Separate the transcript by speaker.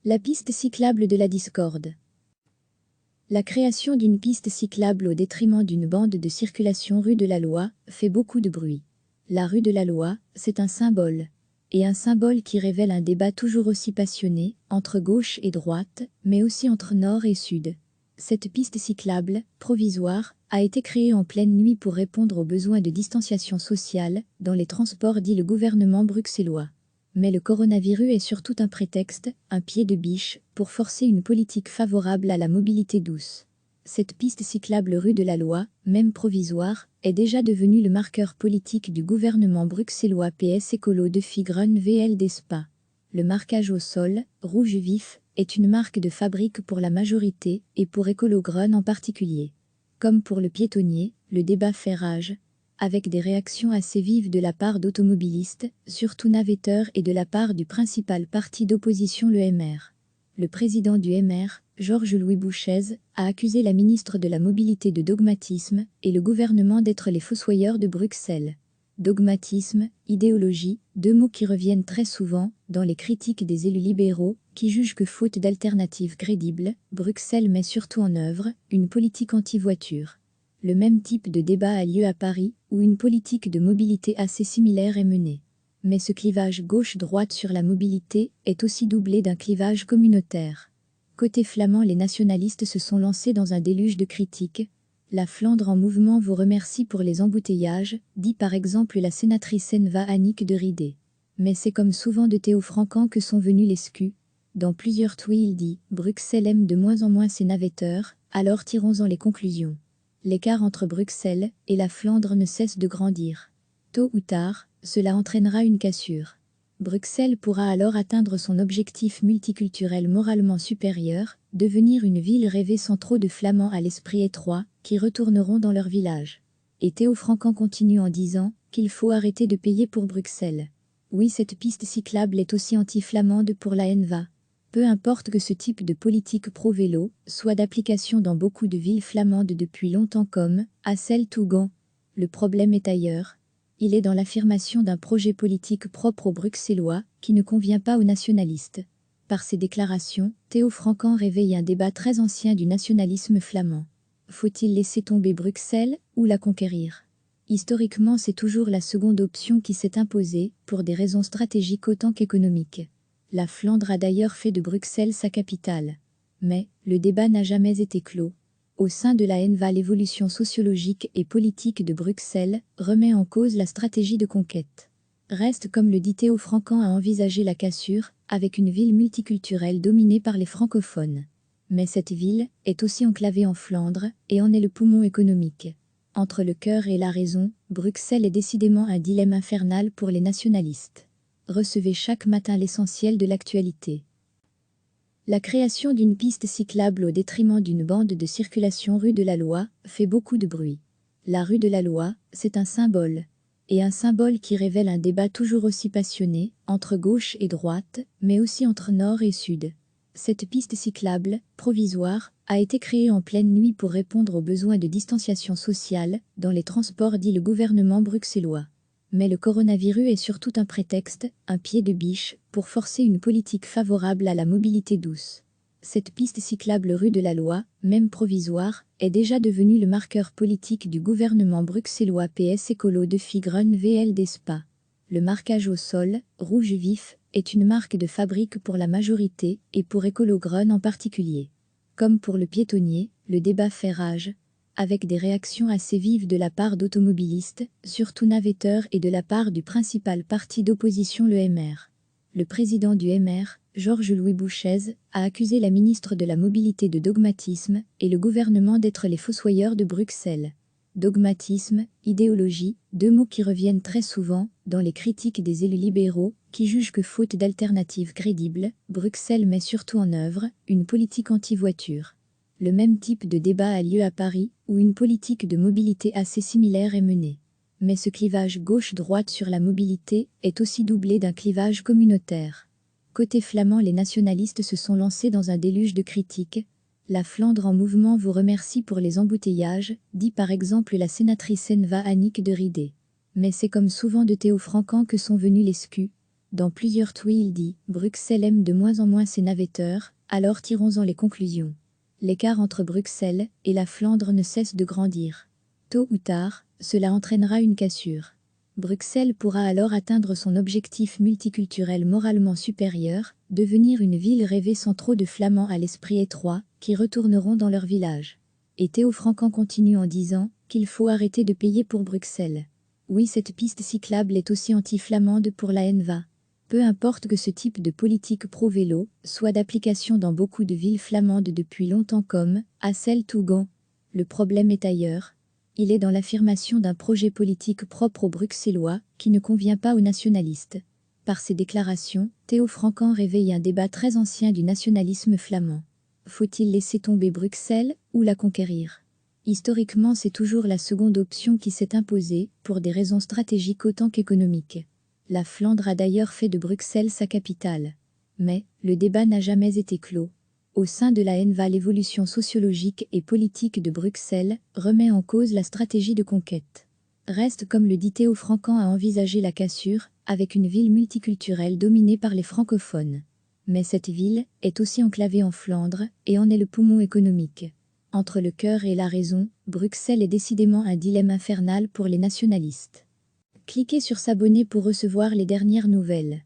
Speaker 1: La piste cyclable de la discorde. La création d'une piste cyclable au détriment d'une bande de circulation rue de la Loi fait beaucoup de bruit. La rue de la Loi, c'est un symbole. Et un symbole qui révèle un débat toujours aussi passionné, entre gauche et droite, mais aussi entre nord et sud. Cette piste cyclable, provisoire, a été créée en pleine nuit pour répondre aux besoins de distanciation sociale dans les transports, dit le gouvernement bruxellois. Mais le coronavirus est surtout un prétexte, un pied de biche, pour forcer une politique favorable à la mobilité douce. Cette piste cyclable rue de la Loi, même provisoire, est déjà devenue le marqueur politique du gouvernement bruxellois PS Écolo de Grun VLD Spa. Le marquage au sol, rouge vif, est une marque de fabrique pour la majorité et pour Écolo Grun en particulier. Comme pour le piétonnier, le débat fait rage, avec des réactions assez vives de la part d'automobilistes, surtout navetteurs, et de la part du principal parti d'opposition, le MR. Le président du MR, Georges-Louis Bouchez, a accusé la ministre de la Mobilité de dogmatisme et le gouvernement d'être les fossoyeurs de Bruxelles. Dogmatisme, idéologie, deux mots qui reviennent très souvent dans les critiques des élus libéraux qui jugent que faute d'alternatives crédibles, Bruxelles met surtout en œuvre une politique anti-voiture. Le même type de débat a lieu à Paris, où une politique de mobilité assez similaire est menée. Mais ce clivage gauche-droite sur la mobilité est aussi doublé d'un clivage communautaire. Côté flamand, les nationalistes se sont lancés dans un déluge de critiques. La Flandre en mouvement vous remercie pour les embouteillages, dit par exemple la sénatrice Enva Annick de Ridé. Mais c'est comme souvent de Théo Francan que sont venus les scus. Dans plusieurs tweets il dit « Bruxelles aime de moins en moins ses navetteurs, alors tirons-en les conclusions ». L'écart entre Bruxelles et la Flandre ne cesse de grandir. Tôt ou tard, cela entraînera une cassure. Bruxelles pourra alors atteindre son objectif multiculturel moralement supérieur, devenir une ville rêvée sans trop de flamands à l'esprit étroit, qui retourneront dans leur village. Et Théo Francan continue en disant qu'il faut arrêter de payer pour Bruxelles. Oui, cette piste cyclable est aussi anti-flamande pour la NVA. Peu importe que ce type de politique pro-vélo soit d'application dans beaucoup de villes flamandes depuis longtemps comme à Celle-Tougan. Le problème est ailleurs. Il est dans l'affirmation d'un projet politique propre aux Bruxellois qui ne convient pas aux nationalistes. Par ses déclarations, Théo Francan réveille un débat très ancien du nationalisme flamand. Faut-il laisser tomber Bruxelles ou la conquérir ? Historiquement, c'est toujours la seconde option qui s'est imposée, pour des raisons stratégiques autant qu'économiques. La Flandre a d'ailleurs fait de Bruxelles sa capitale. Mais le débat n'a jamais été clos. Au sein de la NVA, l'évolution sociologique et politique de Bruxelles remet en cause la stratégie de conquête. Reste, comme le dit Théo Francan, à envisager la cassure, avec une ville multiculturelle dominée par les francophones. Mais cette ville est aussi enclavée en Flandre et en est le poumon économique. Entre le cœur et la raison, Bruxelles est décidément un dilemme infernal pour les nationalistes. Recevez chaque matin l'essentiel de l'actualité. La création d'une piste cyclable au détriment d'une bande de circulation rue de la Loi fait beaucoup de bruit. La rue de la Loi, c'est un symbole. Et un symbole qui révèle un débat toujours aussi passionné, entre gauche et droite, mais aussi entre nord et sud. Cette piste cyclable, provisoire, a été créée en pleine nuit pour répondre aux besoins de distanciation sociale dans les transports, dit le gouvernement bruxellois. Mais le coronavirus est surtout un prétexte, un pied de biche, pour forcer une politique favorable à la mobilité douce. Cette piste cyclable rue de la Loi, même provisoire, est déjà devenue le marqueur politique du gouvernement bruxellois PS Écolo de Grun VLD Spa. Le marquage au sol, rouge vif, est une marque de fabrique pour la majorité et pour Écolo Grun en particulier. Comme pour le piétonnier, le débat fait rage, avec des réactions assez vives de la part d'automobilistes, surtout navetteurs, et de la part du principal parti d'opposition, le MR. Le président du MR, Georges-Louis Bouchez, a accusé la ministre de la Mobilité de dogmatisme et le gouvernement d'être les fossoyeurs de Bruxelles. Dogmatisme, idéologie, deux mots qui reviennent très souvent dans les critiques des élus libéraux qui jugent que faute d'alternatives crédibles, Bruxelles met surtout en œuvre une politique anti-voiture. Le même type de débat a lieu à Paris, où une politique de mobilité assez similaire est menée. Mais ce clivage gauche-droite sur la mobilité est aussi doublé d'un clivage communautaire. Côté flamand, les nationalistes se sont lancés dans un déluge de critiques. La Flandre en mouvement vous remercie pour les embouteillages, dit par exemple la sénatrice Enva Annick de Ridé. Mais c'est comme souvent de Théo Francan que sont venus les scus. Dans plusieurs tweets il dit « Bruxelles aime de moins en moins ses navetteurs, alors tirons-en les conclusions. L'écart entre Bruxelles et la Flandre ne cesse de grandir. Tôt ou tard, cela entraînera une cassure. Bruxelles pourra alors atteindre son objectif multiculturel moralement supérieur, devenir une ville rêvée sans trop de flamands à l'esprit étroit, qui retourneront dans leur village. » Et Théo Francan continue en disant qu'il faut arrêter de payer pour Bruxelles. Oui, cette piste cyclable est aussi anti-flamande pour la NVA. Peu importe que ce type de politique pro-vélo soit d'application dans beaucoup de villes flamandes depuis longtemps comme Hasselt ou Gand. Le problème est ailleurs. Il est dans l'affirmation d'un projet politique propre aux Bruxellois qui ne convient pas aux nationalistes. Par ses déclarations, Théo Francan réveille un débat très ancien du nationalisme flamand. Faut-il laisser tomber Bruxelles ou la conquérir? Historiquement, c'est toujours la seconde option qui s'est imposée, pour des raisons stratégiques autant qu'économiques. La Flandre a d'ailleurs fait de Bruxelles sa capitale. Mais le débat n'a jamais été clos. Au sein de la NVA, l'évolution sociologique et politique de Bruxelles remet en cause la stratégie de conquête. Reste, comme le dit Théo Francan, à envisager la cassure, avec une ville multiculturelle dominée par les francophones. Mais cette ville est aussi enclavée en Flandre et en est le poumon économique. Entre le cœur et la raison, Bruxelles est décidément un dilemme infernal pour les nationalistes. Cliquez sur s'abonner pour recevoir les dernières nouvelles.